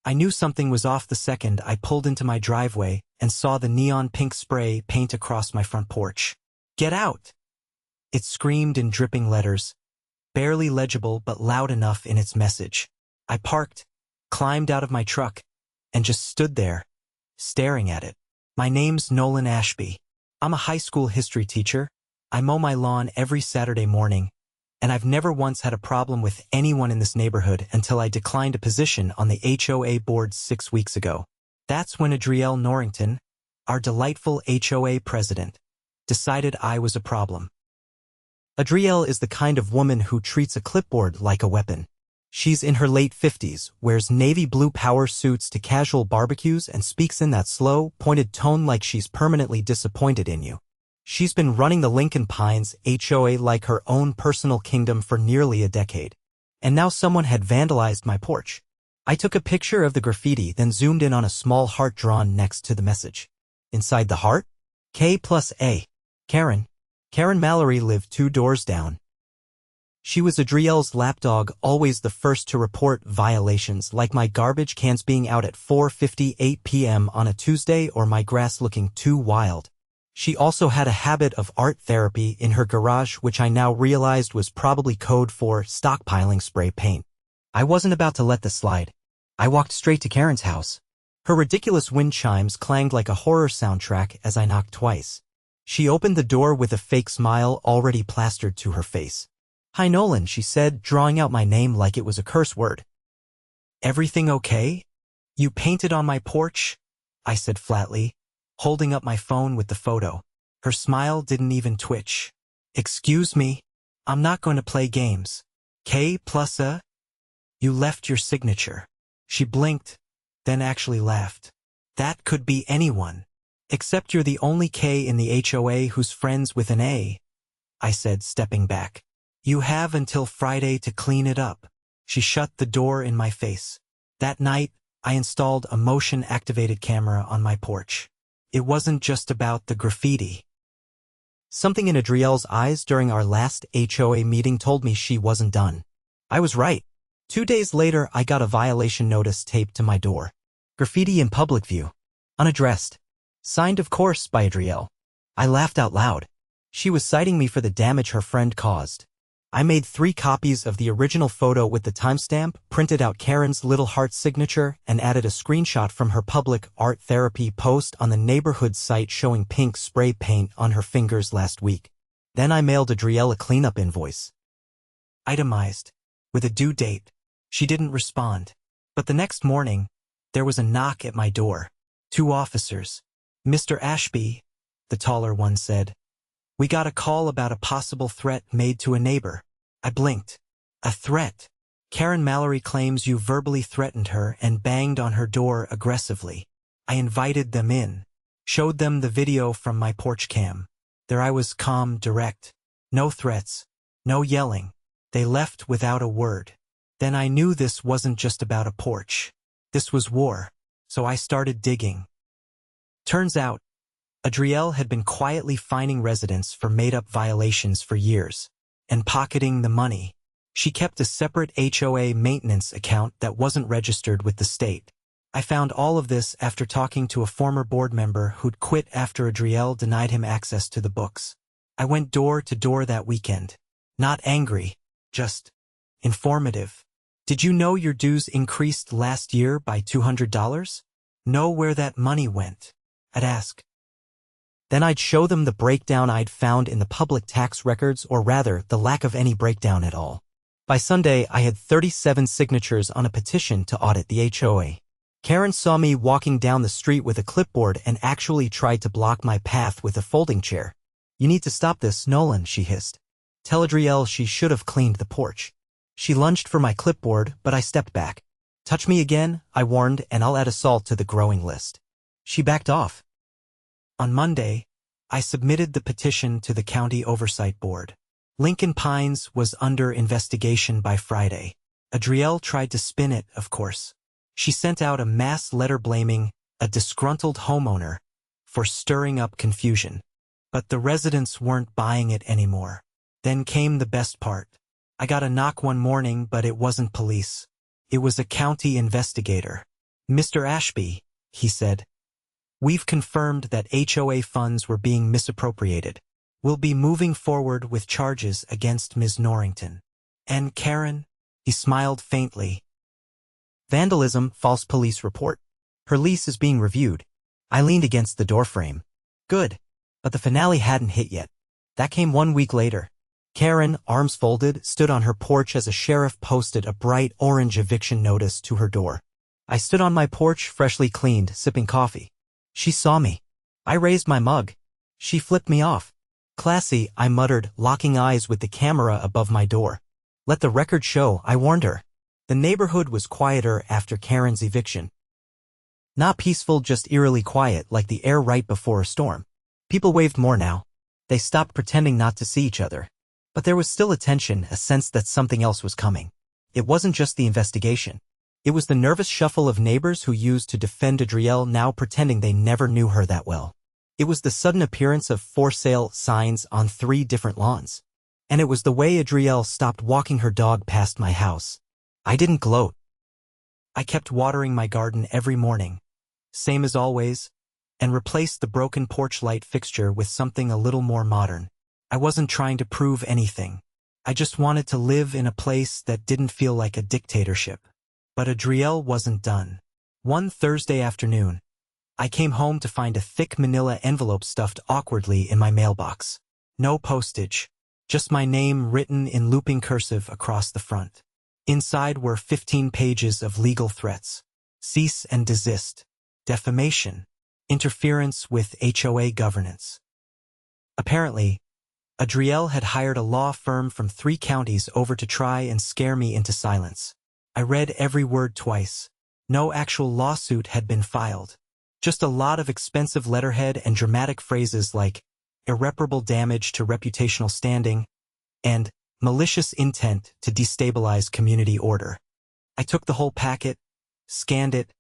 I knew something was off the second I pulled into my driveway and saw the neon pink spray paint across my front porch. "Get out!" It screamed in dripping letters, barely legible but loud enough in its message. I parked, climbed out of my truck, and just stood there, staring at it. My name's Nolan Ashby. I'm a high school history teacher. I mow my lawn every Saturday morning, and I've never once had a problem with anyone in this neighborhood until I declined a position on the HOA board 6 weeks ago. That's when Adrielle Norrington, our delightful HOA president, decided I was a problem. Adrielle is the kind of woman who treats a clipboard like a weapon. She's in her late 50s, wears navy blue power suits to casual barbecues, and speaks in that slow, pointed tone like she's permanently disappointed in you. She's been running the Lincoln Pines HOA like her own personal kingdom for nearly a decade. And now someone had vandalized my porch. I took a picture of the graffiti, then zoomed in on a small heart drawn next to the message. Inside the heart? K+A. Karen. Karen Mallory lived 2 doors down. She was Adrielle's lapdog, always the first to report violations, like my garbage cans being out at 4:58 p.m. on a Tuesday or my grass looking too wild. She also had a habit of art therapy in her garage, which I now realized was probably code for stockpiling spray paint. I wasn't about to let this slide. I walked straight to Karen's house. Her ridiculous wind chimes clanged like a horror soundtrack as I knocked twice. She opened the door with a fake smile already plastered to her face. "Hi Nolan," she said, drawing out my name like it was a curse word. "Everything okay? You painted on my porch?" I said flatly, holding up my phone with the photo. Her smile didn't even twitch. "Excuse me, I'm not going to play games. K+A? You left your signature." She blinked, then actually laughed. "That could be anyone. Except you're the only K in the HOA who's friends with an A," I said, stepping back. "You have until Friday to clean it up." She shut the door in my face. That night, I installed a motion-activated camera on my porch. It wasn't just about the graffiti. Something in Adrielle's eyes during our last HOA meeting told me she wasn't done. I was right. 2 days later, I got a violation notice taped to my door. Graffiti in public view. Unaddressed. Signed, of course, by Adrielle. I laughed out loud. She was citing me for the damage her friend caused. I made 3 copies of the original photo with the timestamp, printed out Karen's little heart signature, and added a screenshot from her public art therapy post on the neighborhood site showing pink spray paint on her fingers last week. Then I mailed Adrielle a cleanup invoice. Itemized, with a due date. She didn't respond. But the next morning, there was a knock at my door. 2 officers. "Mr. Ashby," the taller one said. "We got a call about a possible threat made to a neighbor." I blinked. "A threat? Karen Mallory claims you verbally threatened her and banged on her door aggressively." I invited them in. Showed them the video from my porch cam. There I was, calm, direct. No threats. No yelling. They left without a word. Then I knew this wasn't just about a porch. This was war. So I started digging. Turns out, Adrielle had been quietly fining residents for made-up violations for years, and pocketing the money. She kept a separate HOA maintenance account that wasn't registered with the state. I found all of this after talking to a former board member who'd quit after Adrielle denied him access to the books. I went door to door that weekend. Not angry, just informative. "Did you know your dues increased last year by $200? Know where that money went?" I'd ask. Then I'd show them the breakdown I'd found in the public tax records, or rather, the lack of any breakdown at all. By Sunday, I had 37 signatures on a petition to audit the HOA. Karen saw me walking down the street with a clipboard and actually tried to block my path with a folding chair. "You need to stop this, Nolan," she hissed. "Tell Adrielle she should have cleaned the porch." She lunged for my clipboard, but I stepped back. "Touch me again," I warned, "and I'll add assault to the growing list." She backed off. On Monday, I submitted the petition to the County Oversight Board. Lincoln Pines was under investigation by Friday. Adrielle tried to spin it, of course. She sent out a mass letter blaming a disgruntled homeowner for stirring up confusion. But the residents weren't buying it anymore. Then came the best part. I got a knock one morning, but it wasn't police. It was a county investigator. "Mr. Ashby," he said, "we've confirmed that HOA funds were being misappropriated. We'll be moving forward with charges against Ms. Norrington. And Karen?" He smiled faintly. "Vandalism, false police report. Her lease is being reviewed." I leaned against the doorframe. Good. But the finale hadn't hit yet. That came 1 week later. Karen, arms folded, stood on her porch as a sheriff posted a bright orange eviction notice to her door. I stood on my porch, freshly cleaned, sipping coffee. She saw me. I raised my mug. She flipped me off. "Classy," I muttered, locking eyes with the camera above my door. "Let the record show," I warned her. The neighborhood was quieter after Karen's eviction. Not peaceful, just eerily quiet, like the air right before a storm. People waved more now. They stopped pretending not to see each other. But there was still a tension, a sense that something else was coming. It wasn't just the investigation. It was the nervous shuffle of neighbors who used to defend Adrielle now pretending they never knew her that well. It was the sudden appearance of for sale signs on 3 different lawns. And it was the way Adrielle stopped walking her dog past my house. I didn't gloat. I kept watering my garden every morning, same as always, and replaced the broken porch light fixture with something a little more modern. I wasn't trying to prove anything. I just wanted to live in a place that didn't feel like a dictatorship. But Adrielle wasn't done. One Thursday afternoon, I came home to find a thick manila envelope stuffed awkwardly in my mailbox. No postage, just my name written in looping cursive across the front. Inside were 15 pages of legal threats. Cease and desist. Defamation. Interference with HOA governance. Apparently, Adrielle had hired a law firm from 3 counties over to try and scare me into silence. I read every word twice. No actual lawsuit had been filed. Just a lot of expensive letterhead and dramatic phrases like irreparable damage to reputational standing and malicious intent to destabilize community order. I took the whole packet, scanned it,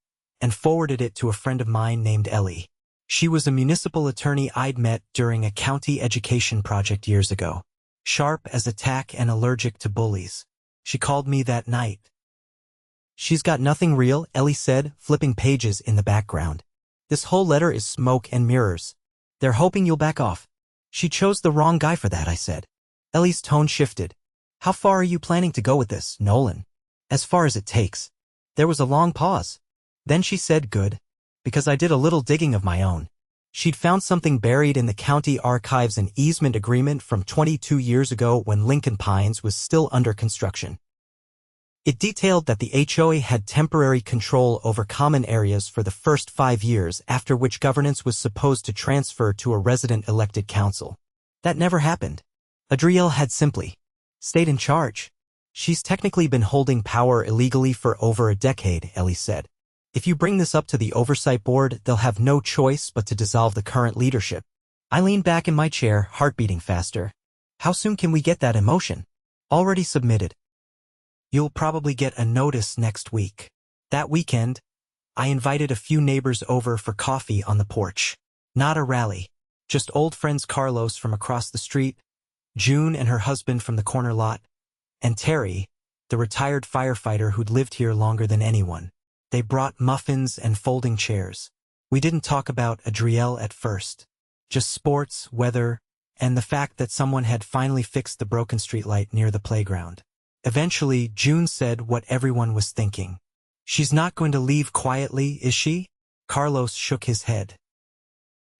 and forwarded it to a friend of mine named Ellie. She was a municipal attorney I'd met during a county education project years ago. Sharp as a tack and allergic to bullies. She called me that night. "She's got nothing real," Ellie said, flipping pages in the background. "This whole letter is smoke and mirrors. They're hoping you'll back off." "She chose the wrong guy for that," I said. Ellie's tone shifted. "How far are you planning to go with this, Nolan?" "As far as it takes." There was a long pause. Then she said, "Good. Because I did a little digging of my own." She'd found something buried in the county archives, an easement agreement from 22 years ago when Lincoln Pines was still under construction. It detailed that the HOA had temporary control over common areas for the first 5 years, after which governance was supposed to transfer to a resident-elected council. That never happened. Adrielle had simply stayed in charge. "She's technically been holding power illegally for over a decade," Ellie said. "If you bring this up to the oversight board, they'll have no choice but to dissolve the current leadership." I leaned back in my chair, heart beating faster. "How soon can we get that in motion?" "Already submitted. You'll probably get a notice next week." That weekend, I invited a few neighbors over for coffee on the porch. Not a rally. Just old friends Carlos from across the street, June and her husband from the corner lot, and Terry, the retired firefighter who'd lived here longer than anyone. They brought muffins and folding chairs. We didn't talk about Adrielle at first. Just sports, weather, and the fact that someone had finally fixed the broken streetlight near the playground. Eventually, June said what everyone was thinking. "She's not going to leave quietly, is she?" Carlos shook his head.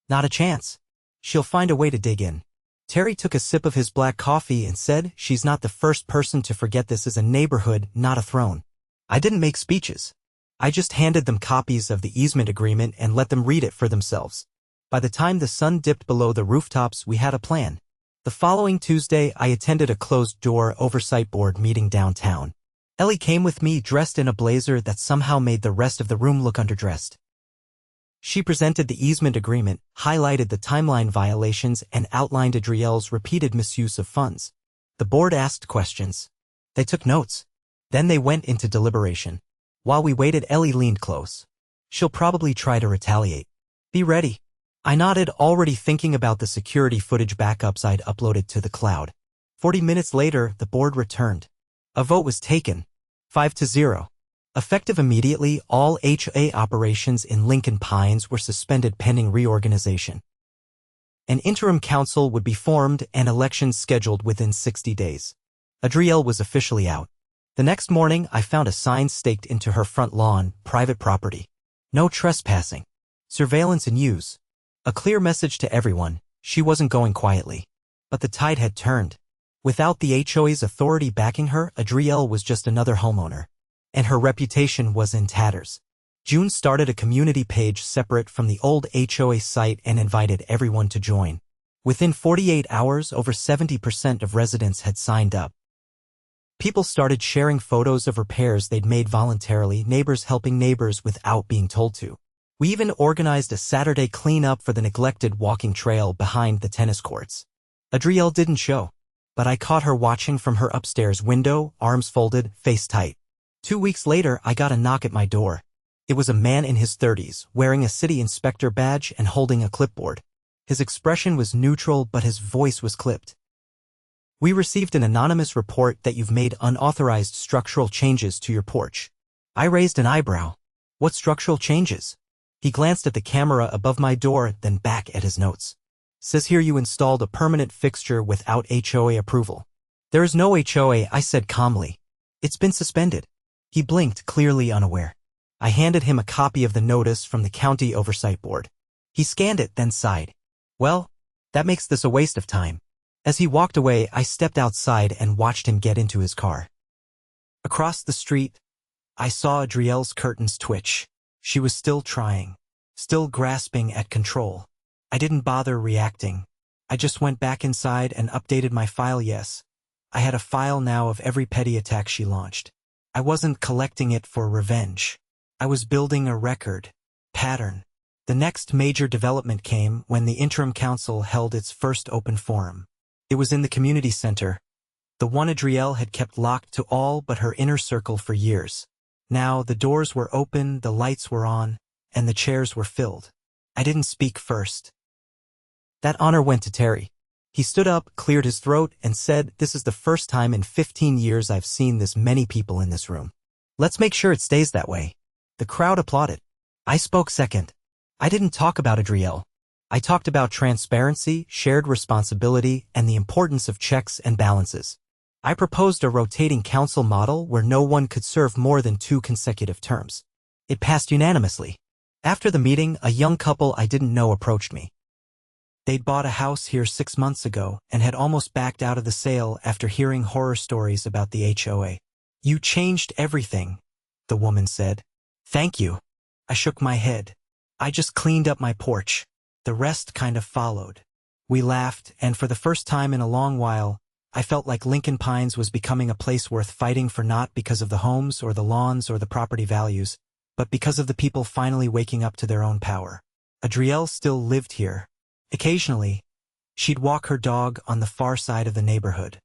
"Not a chance. She'll find a way to dig in." Terry took a sip of his black coffee and said, "She's not the first person to forget this is a neighborhood, not a throne." I didn't make speeches. I just handed them copies of the easement agreement and let them read it for themselves. By the time the sun dipped below the rooftops, we had a plan. The following Tuesday, I attended a closed-door oversight board meeting downtown. Ellie came with me, dressed in a blazer that somehow made the rest of the room look underdressed. She presented the easement agreement, highlighted the timeline violations, and outlined Adrielle's repeated misuse of funds. The board asked questions. They took notes. Then they went into deliberation. While we waited, Ellie leaned close. "She'll probably try to retaliate. Be ready." I nodded, already thinking about the security footage backups I'd uploaded to the cloud. 40 minutes later, the board returned. A vote was taken. 5-0. Effective immediately, all HOA operations in Lincoln Pines were suspended pending reorganization. An interim council would be formed and elections scheduled within 60 days. Adrielle was officially out. The next morning, I found a sign staked into her front lawn, private property. No trespassing. Surveillance in use. A clear message to everyone, she wasn't going quietly. But the tide had turned. Without the HOA's authority backing her, Adrielle was just another homeowner. And her reputation was in tatters. June started a community page separate from the old HOA site and invited everyone to join. Within 48 hours, over 70% of residents had signed up. People started sharing photos of repairs they'd made voluntarily, neighbors helping neighbors without being told to. We even organized a Saturday cleanup for the neglected walking trail behind the tennis courts. Adrielle didn't show, but I caught her watching from her upstairs window, arms folded, face tight. 2 weeks later, I got a knock at my door. It was a man in his 30s, wearing a city inspector badge and holding a clipboard. His expression was neutral, but his voice was clipped. "We received an anonymous report that you've made unauthorized structural changes to your porch." I raised an eyebrow. "What structural changes?" He glanced at the camera above my door, then back at his notes. "Says here you installed a permanent fixture without HOA approval." "There is no HOA," I said calmly. "It's been suspended." He blinked, clearly unaware. I handed him a copy of the notice from the county oversight board. He scanned it, then sighed. "Well, that makes this a waste of time." As he walked away, I stepped outside and watched him get into his car. Across the street, I saw Adrielle's curtains twitch. She was still trying, still grasping at control. I didn't bother reacting. I just went back inside and updated my file. Yes, I had a file now of every petty attack she launched. I wasn't collecting it for revenge. I was building a record, pattern. The next major development came when the interim council held its first open forum. It was in the community center, the one Adrielle had kept locked to all but her inner circle for years. Now the doors were open, the lights were on, and the chairs were filled. I didn't speak first. That honor went to Terry. He stood up, cleared his throat, and said, "This is the first time in 15 years I've seen this many people in this room. Let's make sure it stays that way." The crowd applauded. I spoke second. I didn't talk about Adrielle. I talked about transparency, shared responsibility, and the importance of checks and balances. I proposed a rotating council model where no one could serve more than 2 consecutive terms. It passed unanimously. After the meeting, a young couple I didn't know approached me. They'd bought a house here 6 months ago and had almost backed out of the sale after hearing horror stories about the HOA. "You changed everything," the woman said. "Thank you." I shook my head. "I just cleaned up my porch. The rest kind of followed." We laughed, and for the first time in a long while, I felt like Lincoln Pines was becoming a place worth fighting for, not because of the homes or the lawns or the property values, but because of the people finally waking up to their own power. Adrielle still lived here. Occasionally, she'd walk her dog on the far side of the neighborhood.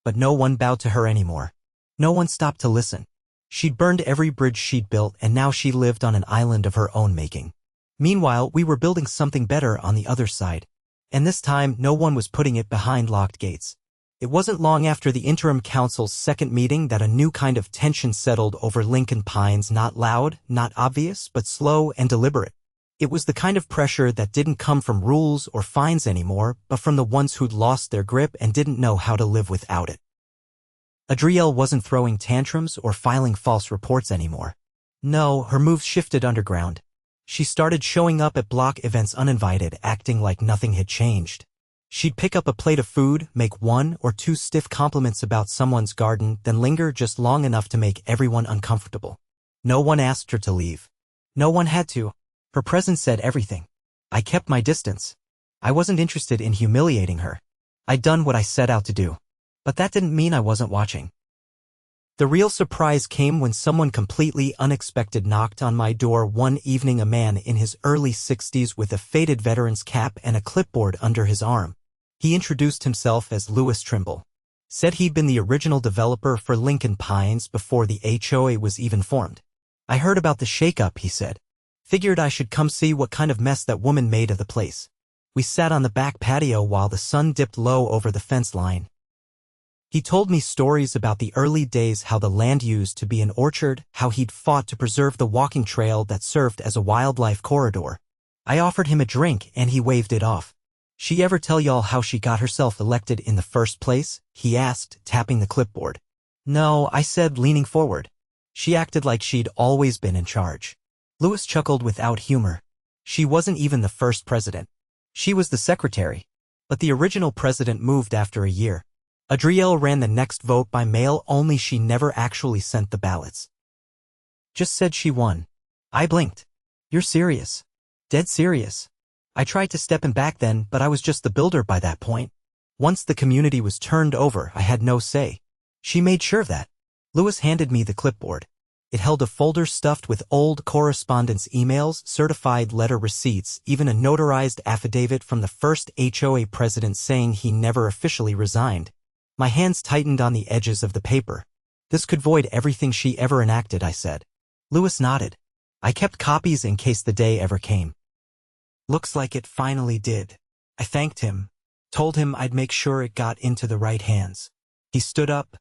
But no one bowed to her anymore. No one stopped to listen. She'd burned every bridge she'd built, and now she lived on an island of her own making. Meanwhile, we were building something better on the other side. And this time, no one was putting it behind locked gates. It wasn't long after the interim council's second meeting that a new kind of tension settled over Lincoln Pines, not loud, not obvious, but slow and deliberate. It was the kind of pressure that didn't come from rules or fines anymore, but from the ones who'd lost their grip and didn't know how to live without it. Adrielle wasn't throwing tantrums or filing false reports anymore. No, her moves shifted underground. She started showing up at block events uninvited, acting like nothing had changed. She'd pick up a plate of food, make 1 or 2 stiff compliments about someone's garden, then linger just long enough to make everyone uncomfortable. No one asked her to leave. No one had to. Her presence said everything. I kept my distance. I wasn't interested in humiliating her. I'd done what I set out to do. But that didn't mean I wasn't watching. The real surprise came when someone completely unexpected knocked on my door one evening, a man in his early 60s with a faded veteran's cap and a clipboard under his arm. He introduced himself as Louis Trimble. Said he'd been the original developer for Lincoln Pines before the HOA was even formed. "I heard about the shakeup," he said. "Figured I should come see what kind of mess that woman made of the place." We sat on the back patio while the sun dipped low over the fence line. He told me stories about the early days, how the land used to be an orchard, how he'd fought to preserve the walking trail that served as a wildlife corridor. I offered him a drink and he waved it off. "She ever tell y'all how she got herself elected in the first place?" he asked, tapping the clipboard. "No," I said, leaning forward. "She acted like she'd always been in charge." Lewis chuckled without humor. "She wasn't even the first president. She was the secretary. But the original president moved after a year. Adrielle ran the next vote by mail, only she never actually sent the ballots. Just said she won." I blinked. "You're serious?" "Dead serious. I tried to step in back then, but I was just the builder by that point. Once the community was turned over, I had no say. She made sure of that." Lewis handed me the clipboard. It held a folder stuffed with old correspondence emails, certified letter receipts, even a notarized affidavit from the first HOA president saying he never officially resigned. My hands tightened on the edges of the paper. "This could void everything she ever enacted," I said. Lewis nodded. "I kept copies in case the day ever came." "Looks like it finally did." I thanked him, told him I'd make sure it got into the right hands. He stood up,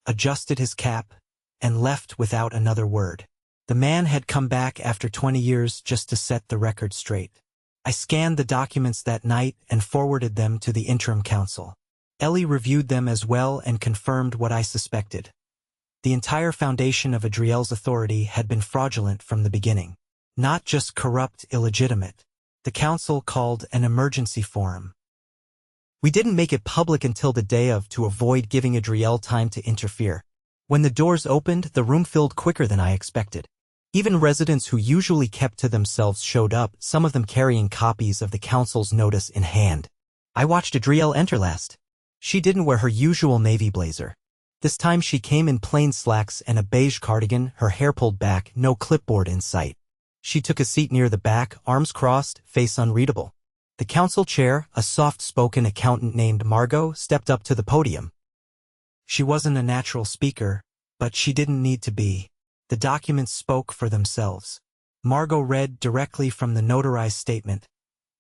adjusted his cap, and left without another word. The man had come back after 20 years just to set the record straight. I scanned the documents that night and forwarded them to the interim council. Ellie reviewed them as well and confirmed what I suspected. The entire foundation of Adrielle's authority had been fraudulent from the beginning. Not just corrupt, illegitimate. The council called an emergency forum. We didn't make it public until the day of to avoid giving Adrielle time to interfere. When the doors opened, the room filled quicker than I expected. Even residents who usually kept to themselves showed up, some of them carrying copies of the council's notice in hand. I watched Adrielle enter last. She didn't wear her usual navy blazer. This time she came in plain slacks and a beige cardigan, her hair pulled back, no clipboard in sight. She took a seat near the back, arms crossed, face unreadable. The council chair, a soft-spoken accountant named Margot, stepped up to the podium. She wasn't a natural speaker, but she didn't need to be. The documents spoke for themselves. Margot read directly from the notarized statement,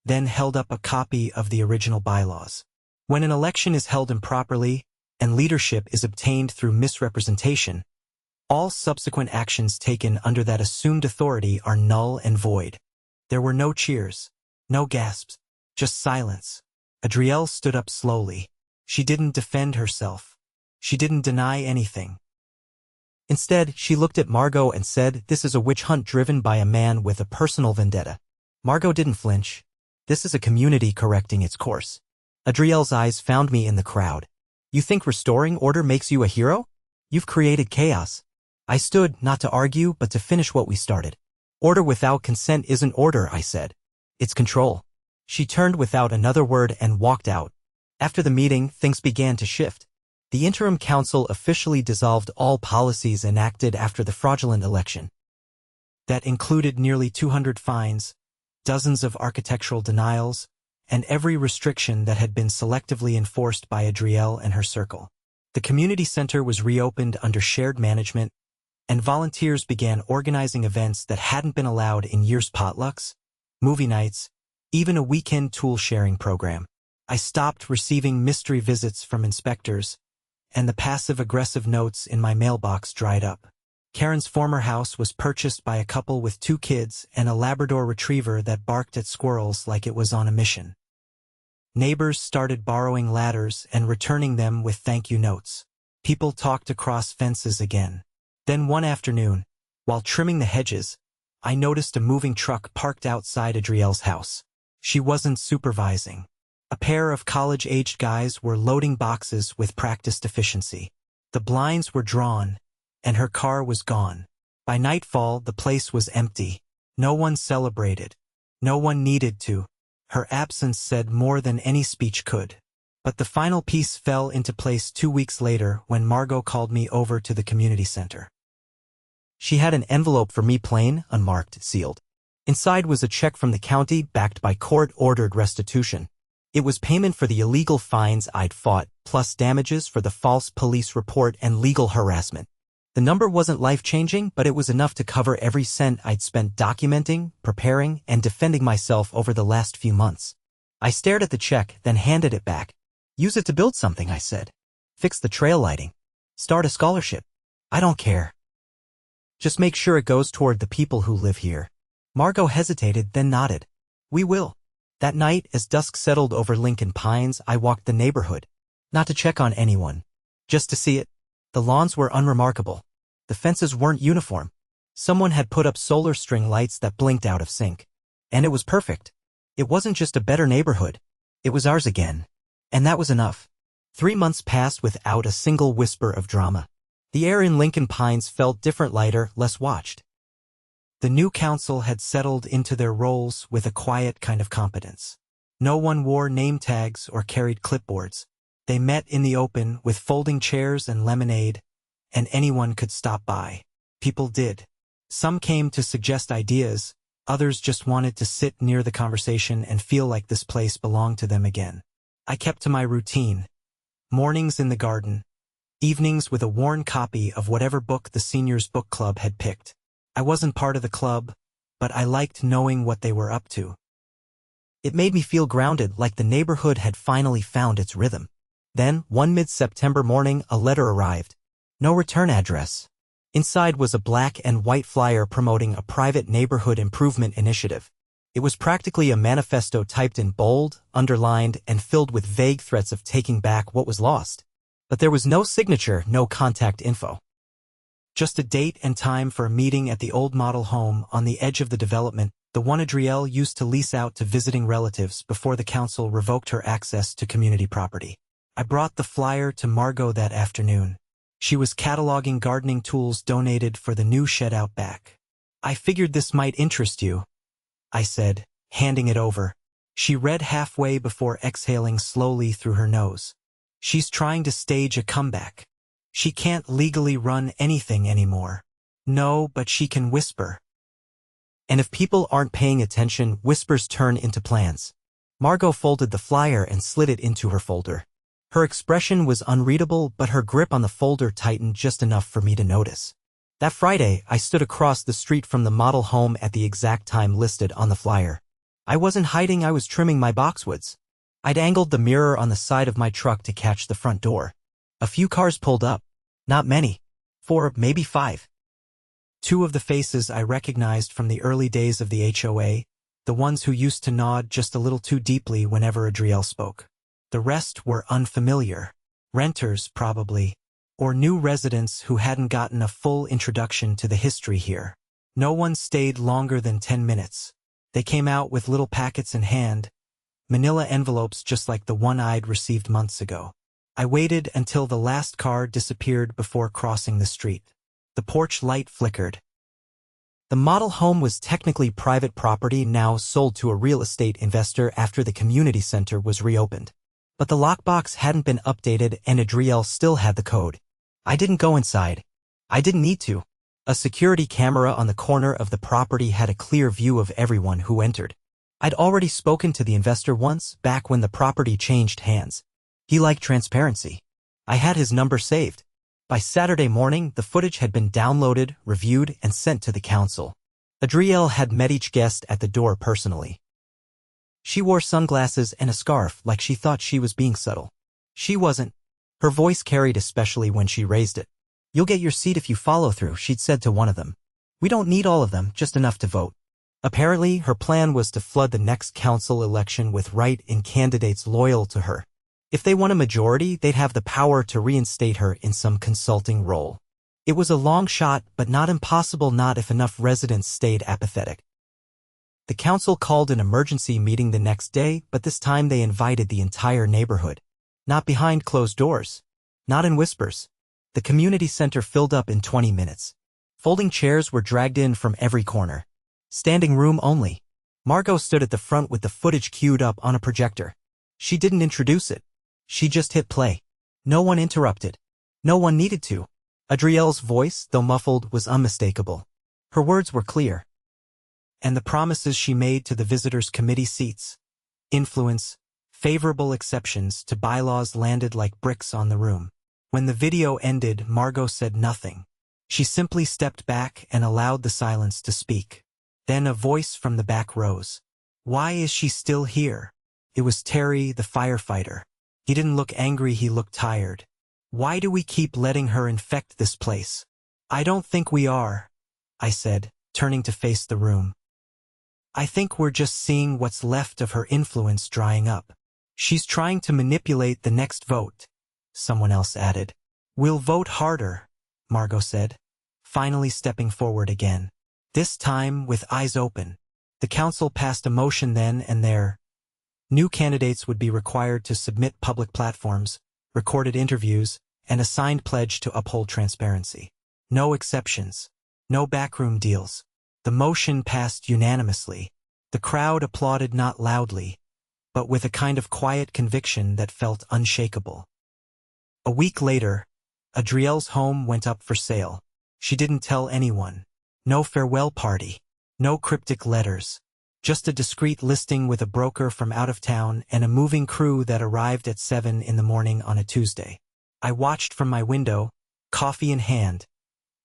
then held up a copy of the original bylaws. When an election is held improperly, and leadership is obtained through misrepresentation, all subsequent actions taken under that assumed authority are null and void. There were no cheers, no gasps, just silence. Adrielle stood up slowly. She didn't defend herself. She didn't deny anything. Instead, she looked at Margot and said, "This is a witch hunt driven by a man with a personal vendetta." Margot didn't flinch. "This is a community correcting its course." Adrielle's eyes found me in the crowd. "You think restoring order makes you a hero? You've created chaos." I stood, not to argue, but to finish what we started. "Order without consent isn't order," I said. "It's control." She turned without another word and walked out. After the meeting, things began to shift. The interim council officially dissolved all policies enacted after the fraudulent election. That included nearly 200 fines, dozens of architectural denials, and every restriction that had been selectively enforced by Adrielle and her circle. The community center was reopened under shared management, and volunteers began organizing events that hadn't been allowed in years: potlucks, movie nights, even a weekend tool-sharing program. I stopped receiving mystery visits from inspectors, and the passive-aggressive notes in my mailbox dried up. Karen's former house was purchased by a couple with 2 kids and a Labrador retriever that barked at squirrels like it was on a mission. Neighbors started borrowing ladders and returning them with thank you notes. People talked across fences again. Then one afternoon, while trimming the hedges, I noticed a moving truck parked outside Adrielle's house. She wasn't supervising. A pair of college-aged guys were loading boxes with practiced efficiency. The blinds were drawn, and her car was gone. By nightfall, the place was empty. No one celebrated. No one needed to. Her absence said more than any speech could. But the final piece fell into place 2 weeks later when Margot called me over to the community center. She had an envelope for me, plain, unmarked, sealed. Inside was a check from the county backed by court-ordered restitution. It was payment for the illegal fines I'd fought, plus damages for the false police report and legal harassment. The number wasn't life-changing, but it was enough to cover every cent I'd spent documenting, preparing, and defending myself over the last few months. I stared at the check, then handed it back. "Use it to build something," I said. Fix the trail lighting. Start a scholarship. I don't care. Just make sure it goes toward the people who live here. Margot hesitated, then nodded. We will. That night, as dusk settled over Lincoln Pines, I walked the neighborhood. Not to check on anyone. Just to see it. The lawns were unremarkable. The fences weren't uniform. Someone had put up solar string lights that blinked out of sync. And it was perfect. It wasn't just a better neighborhood. It was ours again. And that was enough. 3 months passed without a single whisper of drama. The air in Lincoln Pines felt different, lighter, less watched. The new council had settled into their roles with a quiet kind of competence. No one wore name tags or carried clipboards. They met in the open with folding chairs and lemonade, and anyone could stop by. People did. Some came to suggest ideas, others just wanted to sit near the conversation and feel like this place belonged to them again. I kept to my routine. Mornings in the garden, evenings with a worn copy of whatever book the seniors' book club had picked. I wasn't part of the club, but I liked knowing what they were up to. It made me feel grounded, like the neighborhood had finally found its rhythm. Then, one mid-September morning, a letter arrived. No return address. Inside was a black and white flyer promoting a private neighborhood improvement initiative. It was practically a manifesto typed in bold, underlined, and filled with vague threats of taking back what was lost. But there was no signature, no contact info. Just a date and time for a meeting at the old model home on the edge of the development, the one Adrielle used to lease out to visiting relatives before the council revoked her access to community property. I brought the flyer to Margot that afternoon. She was cataloging gardening tools donated for the new shed out back. I figured this might interest you, I said, handing it over. She read halfway before exhaling slowly through her nose. She's trying to stage a comeback. She can't legally run anything anymore. No, but she can whisper. And if people aren't paying attention, whispers turn into plans. Margot folded the flyer and slid it into her folder. Her expression was unreadable, but her grip on the folder tightened just enough for me to notice. That Friday, I stood across the street from the model home at the exact time listed on the flyer. I wasn't hiding, I was trimming my boxwoods. I'd angled the mirror on the side of my truck to catch the front door. A few cars pulled up. Not many. 4, maybe 5. 2 of the faces I recognized from the early days of the HOA, the ones who used to nod just a little too deeply whenever Adrielle spoke. The rest were unfamiliar. Renters, probably, or new residents who hadn't gotten a full introduction to the history here. No one stayed longer than 10 minutes. They came out with little packets in hand, manila envelopes just like the one I'd received months ago. I waited until the last car disappeared before crossing the street. The porch light flickered. The model home was technically private property, now sold to a real estate investor after the community center was reopened. But the lockbox hadn't been updated and Adrielle still had the code. I didn't go inside. I didn't need to. A security camera on the corner of the property had a clear view of everyone who entered. I'd already spoken to the investor once, back when the property changed hands. He liked transparency. I had his number saved. By Saturday morning, the footage had been downloaded, reviewed, and sent to the council. Adrielle had met each guest at the door personally. She wore sunglasses and a scarf like she thought she was being subtle. She wasn't. Her voice carried, especially when she raised it. "You'll get your seat if you follow through," she'd said to one of them. "We don't need all of them, just enough to vote." Apparently, her plan was to flood the next council election with write-in candidates loyal to her. If they won a majority, they'd have the power to reinstate her in some consulting role. It was a long shot, but not impossible, not if enough residents stayed apathetic. The council called an emergency meeting the next day, but this time they invited the entire neighborhood. Not behind closed doors. Not in whispers. The community center filled up in 20 minutes. Folding chairs were dragged in from every corner. Standing room only. Margot stood at the front with the footage queued up on a projector. She didn't introduce it. She just hit play. No one interrupted. No one needed to. Adrielle's voice, though muffled, was unmistakable. Her words were clear. And the promises she made to the visitors' committee seats, influence, favorable exceptions to bylaws landed like bricks on the room. When the video ended, Margot said nothing. She simply stepped back and allowed the silence to speak. Then a voice from the back rose. "Why is she still here?" It was Terry, the firefighter. He didn't look angry, he looked tired. Why do we keep letting her infect this place? I don't think we are, I said, turning to face the room. I think we're just seeing what's left of her influence drying up. She's trying to manipulate the next vote, someone else added. We'll vote harder, Margot said, finally stepping forward again. This time with eyes open. The council passed a motion then and there. New candidates would be required to submit public platforms, recorded interviews, and a signed pledge to uphold transparency. No exceptions. No backroom deals. The motion passed unanimously. The crowd applauded not loudly, but with a kind of quiet conviction that felt unshakable. A week later, Adrielle's home went up for sale. She didn't tell anyone. No farewell party. No cryptic letters. Just a discreet listing with a broker from out of town and a moving crew that arrived at 7 in the morning on a Tuesday. I watched from my window, coffee in hand,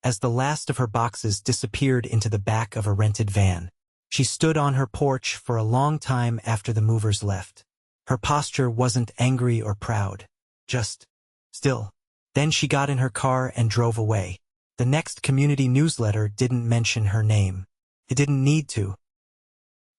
as the last of her boxes disappeared into the back of a rented van. She stood on her porch for a long time after the movers left. Her posture wasn't angry or proud, just still. Then she got in her car and drove away. The next community newsletter didn't mention her name. It didn't need to.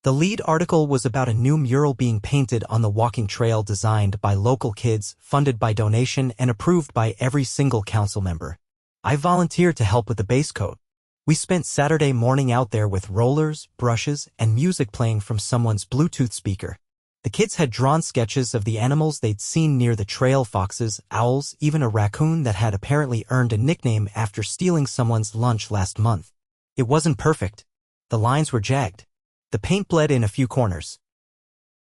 The lead article was about a new mural being painted on the walking trail designed by local kids, funded by donation, and approved by every single council member. I volunteered to help with the base coat. We spent Saturday morning out there with rollers, brushes, and music playing from someone's Bluetooth speaker. The kids had drawn sketches of the animals they'd seen near the trail: foxes, owls, even a raccoon that had apparently earned a nickname after stealing someone's lunch last month. It wasn't perfect. The lines were jagged. The paint bled in a few corners.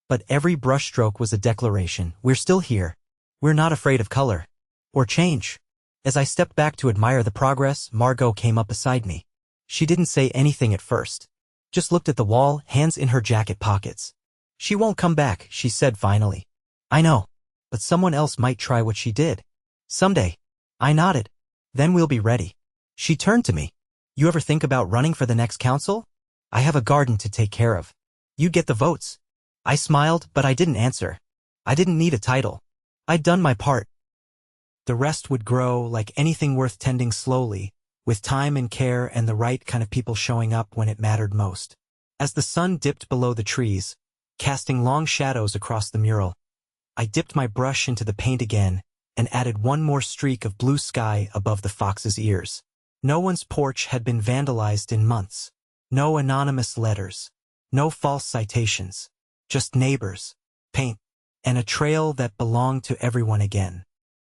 But every brushstroke was a declaration: we're still here. We're not afraid of color. Or change. As I stepped back to admire the progress, Margot came up beside me. She didn't say anything at first. Just looked at the wall, hands in her jacket pockets. She won't come back, she said finally. I know. But someone else might try what she did. Someday. I nodded. Then we'll be ready. She turned to me. You ever think about running for the next council? I have a garden to take care of. You get the votes. I smiled, but I didn't answer. I didn't need a title. I'd done my part. The rest would grow, like anything worth tending, slowly, with time and care and the right kind of people showing up when it mattered most. As the sun dipped below the trees, casting long shadows across the mural, I dipped my brush into the paint again and added one more streak of blue sky above the fox's ears. No one's porch had been vandalized in months. No anonymous letters. No false citations. Just neighbors, paint, and a trail that belonged to everyone again.